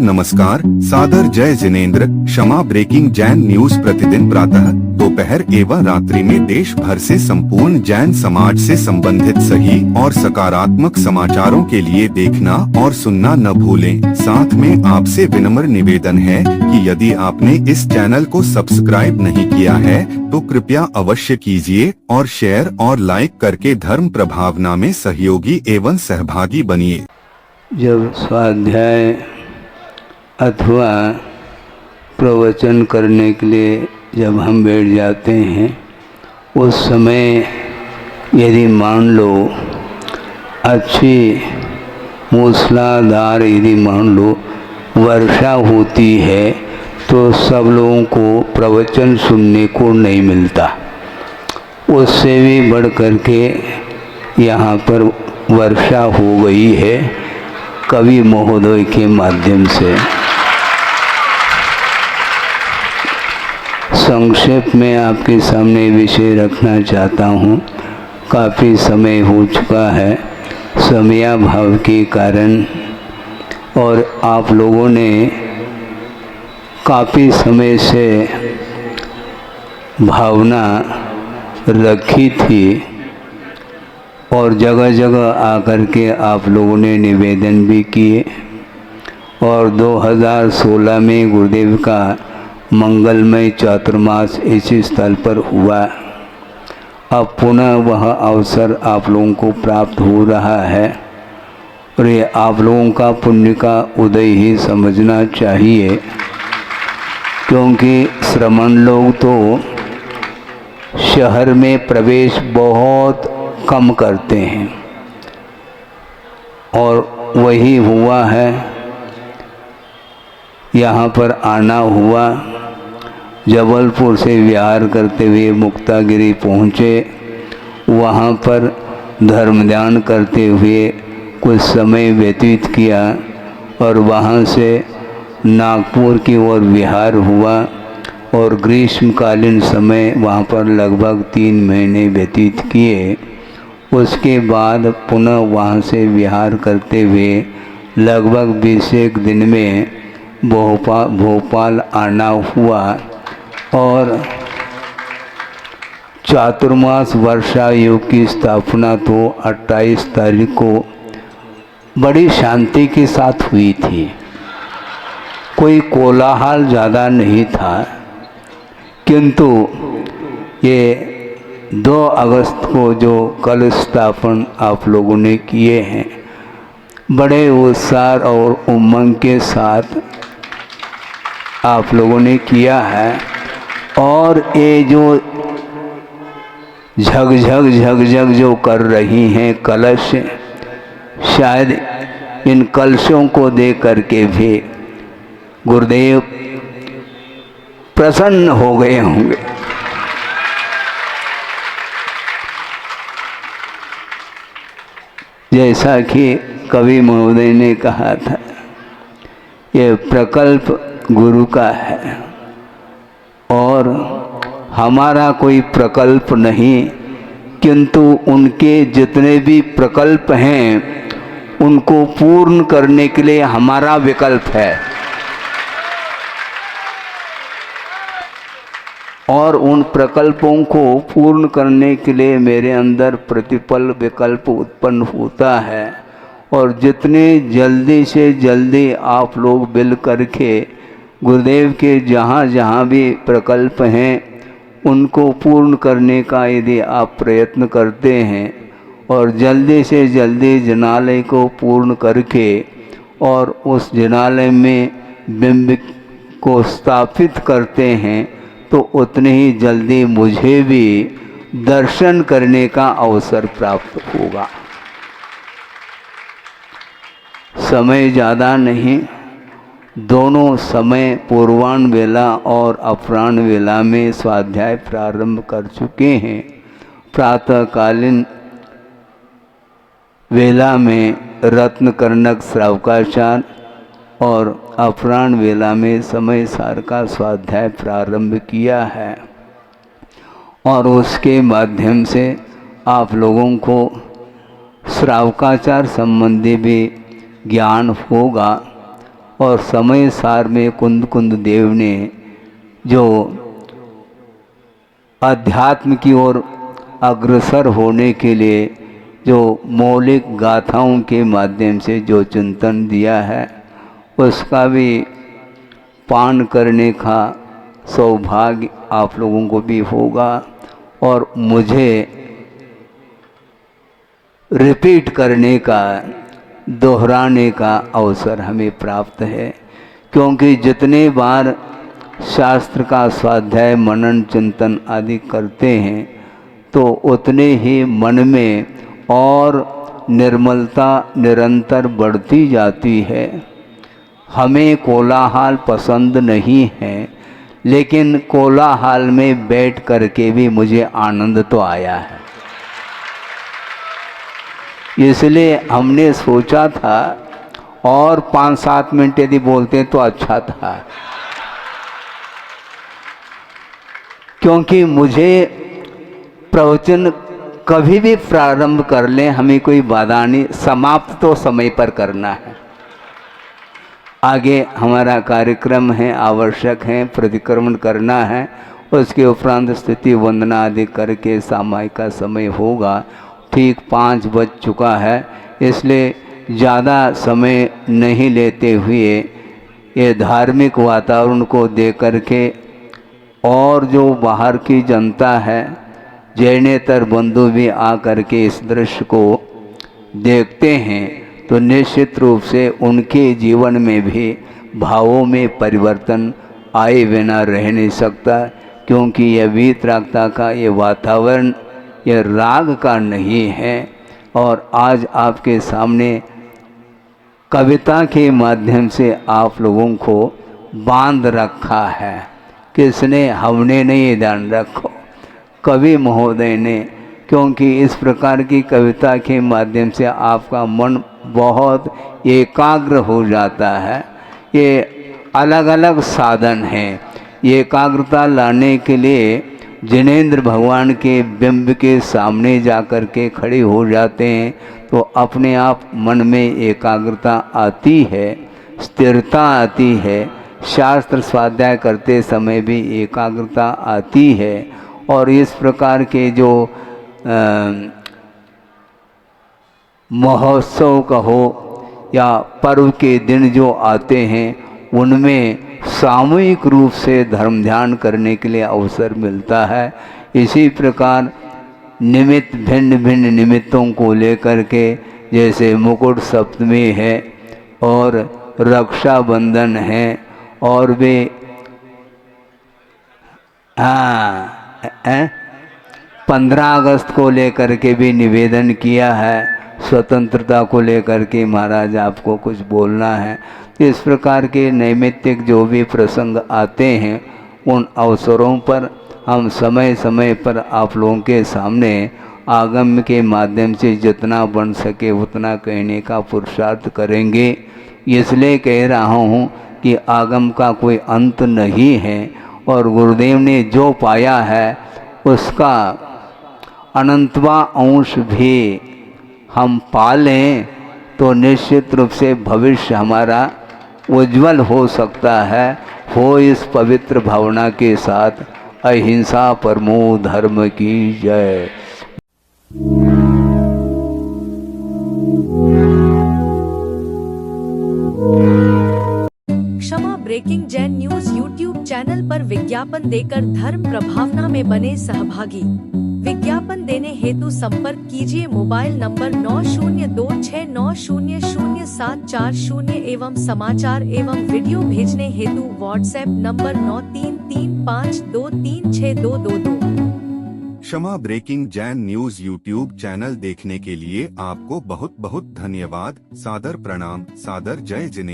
नमस्कार, सादर जय जिनेंद्र। क्षमा ब्रेकिंग जैन न्यूज प्रतिदिन प्रातः, दोपहर एवं रात्रि में देश भर से संपूर्ण जैन समाज से संबंधित सही और सकारात्मक समाचारों के लिए देखना और सुनना न भूलें। साथ में आपसे विनम्र निवेदन है कि यदि आपने इस चैनल को सब्सक्राइब नहीं किया है तो कृपया अवश्य कीजिए और शेयर और लाइक करके धर्म प्रभावना में सहयोगी एवं सहभागी बनिए। जब स्वाध्याय अथवा प्रवचन करने के लिए जब हम बैठ जाते हैं, उस समय यदि मान लो अच्छी मूसलाधार यदि मान लो वर्षा होती है तो सब लोगों को प्रवचन सुनने को नहीं मिलता। उससे भी बढ़ कर के यहाँ पर वर्षा हो गई है कवि महोदय के माध्यम से। संक्षेप में आपके सामने विषय रखना चाहता हूँ। काफ़ी समय हो चुका है समयाभाव के कारण, और आप लोगों ने काफ़ी समय से भावना रखी थी और जगह जगह आकर के आप लोगों ने निवेदन भी किए। और 2016 में गुरुदेव का मंगलमय चातुर्मास इसी स्थल पर हुआ। अब पुनः वह अवसर आप लोगों को प्राप्त हो रहा है और ये आप लोगों का पुण्य का उदय ही समझना चाहिए, क्योंकि श्रमण लोग तो शहर में प्रवेश बहुत कम करते हैं और वही हुआ है। यहाँ पर आना हुआ, जबलपुर से विहार करते हुए मुक्तागिरी पहुँचे, वहाँ पर धर्म ध्यान करते हुए कुछ समय व्यतीत किया और वहाँ से नागपुर की ओर विहार हुआ और ग्रीष्मकालीन समय वहाँ पर लगभग 3 महीने व्यतीत किए। उसके बाद पुनः वहाँ से विहार करते हुए लगभग 20 दिन में भोपाल आना हुआ और चातुर्मास वर्षा योग की स्थापना तो 28 तारीख को बड़ी शांति के साथ हुई थी। कोई कोलाहल ज़्यादा नहीं था, किंतु ये 2 अगस्त को जो कल स्थापन आप लोगों ने किए हैं, बड़े उत्साह और उमंग के साथ आप लोगों ने किया है। और ये जो झग जो कर रही हैं कलश, शायद इन कलशों को देख करके भी गुरुदेव प्रसन्न हो गए होंगे। जैसा कि कवि महोदय ने कहा था, ये प्रकल्प गुरु का है और हमारा कोई प्रकल्प नहीं, किंतु उनके जितने भी प्रकल्प हैं उनको पूर्ण करने के लिए हमारा विकल्प है। और उन प्रकल्पों को पूर्ण करने के लिए मेरे अंदर प्रतिपल विकल्प उत्पन्न होता है। और जितने जल्दी से जल्दी आप लोग मिल करके गुरुदेव के जहाँ जहाँ भी प्रकल्प हैं उनको पूर्ण करने का यदि आप प्रयत्न करते हैं और जल्दी से जल्दी जिनालय को पूर्ण करके और उस जिनालय में बिंब को स्थापित करते हैं, तो उतने ही जल्दी मुझे भी दर्शन करने का अवसर प्राप्त होगा। समय ज़्यादा नहीं, दोनों समय पूर्वाह्न वेला और अपराह्न वेला में स्वाध्याय प्रारंभ कर चुके हैं। प्रातःकालीन वेला में रत्न कर्णक श्रावकाचार और अपराह्न वेला में समय सार का स्वाध्याय प्रारंभ किया है और उसके माध्यम से आप लोगों को श्रावकाचार संबंधी भी ज्ञान होगा और समय सार में कुंद कुंद देव ने जो अध्यात्म की ओर अग्रसर होने के लिए जो मौलिक गाथाओं के माध्यम से जो चिंतन दिया है, उसका भी पान करने का सौभाग्य आप लोगों को भी होगा और मुझे रिपीट करने का, दोहराने का अवसर हमें प्राप्त है। क्योंकि जितने बार शास्त्र का स्वाध्याय मनन चिंतन आदि करते हैं तो उतने ही मन में और निर्मलता निरंतर बढ़ती जाती है। हमें कोलाहल पसंद नहीं है, लेकिन कोलाहल में बैठ करके भी मुझे आनंद तो आया है। इसलिए हमने सोचा था और 5-7 मिनट यदि बोलते तो अच्छा था, क्योंकि मुझे प्रवचन कभी भी प्रारंभ कर लें, हमें कोई बाधा नहीं, समाप्त तो समय पर करना है। आगे हमारा कार्यक्रम है, आवश्यक है, प्रतिक्रमण करना है, उसके उपरांत स्थिति वंदना आदि करके सामायिक का समय होगा। ठीक 5 बज चुका है, इसलिए ज़्यादा समय नहीं लेते हुए ये धार्मिक वातावरण को देख करके और जो बाहर की जनता है, जैनेतर बंधु भी आ करके इस दृश्य को देखते हैं तो निश्चित रूप से उनके जीवन में भी भावों में परिवर्तन आए बिना रह नहीं सकता। क्योंकि यह वीतरागता का ये वातावरण यह राग का नहीं है। और आज आपके सामने कविता के माध्यम से आप लोगों को बांध रखा है। किसने? हमने नहीं, ध्यान रखो, कवि महोदय ने। क्योंकि इस प्रकार की कविता के माध्यम से आपका मन बहुत एकाग्र हो जाता है। ये अलग अलग साधन हैं। ये एकाग्रता लाने के लिए जिनेंद्र भगवान के बिंब के सामने जाकर के खड़े हो जाते हैं तो अपने आप मन में एकाग्रता आती है, स्थिरता आती है। शास्त्र स्वाध्याय करते समय भी एकाग्रता आती है। और इस प्रकार के जो महोत्सव कहो या पर्व के दिन जो आते हैं उनमें सामूहिक रूप से धर्म ध्यान करने के लिए अवसर मिलता है। इसी प्रकार निमित्त भिन्न भिन्न निमित्तों को लेकर के, जैसे मुकुट सप्तमी है और रक्षाबंधन है और वे 15 अगस्त को लेकर के भी निवेदन किया है। स्वतंत्रता को लेकर के महाराज आपको कुछ बोलना है। तो इस प्रकार के नैमित्तिक जो भी प्रसंग आते हैं उन अवसरों पर हम समय समय पर आप लोगों के सामने आगम के माध्यम से जितना बन सके उतना कहने का पुरुषार्थ करेंगे। इसलिए कह रहा हूँ कि आगम का कोई अंत नहीं है और गुरुदेव ने जो पाया है उसका अनंतवा अंश भी हम पा लें तो निश्चित रूप से भविष्य हमारा उज्जवल हो सकता है। हो इस पवित्र भावना के साथ अहिंसा परमो धर्म की जय। Kshama breaking Jain news YouTube channel पर विज्ञापन देकर धर्म प्रभावना में बने सहभागी। विज्ञापन देने हेतु संपर्क कीजिए मोबाइल नंबर 9026900740 एवं समाचार एवं वीडियो भेजने हेतु WhatsApp number 9335236222। Kshama breaking Jain news YouTube channel देखने के लिए आपको बहुत बहुत धन्यवाद। सादर प्रणाम, सादर जय जिनेंद्र।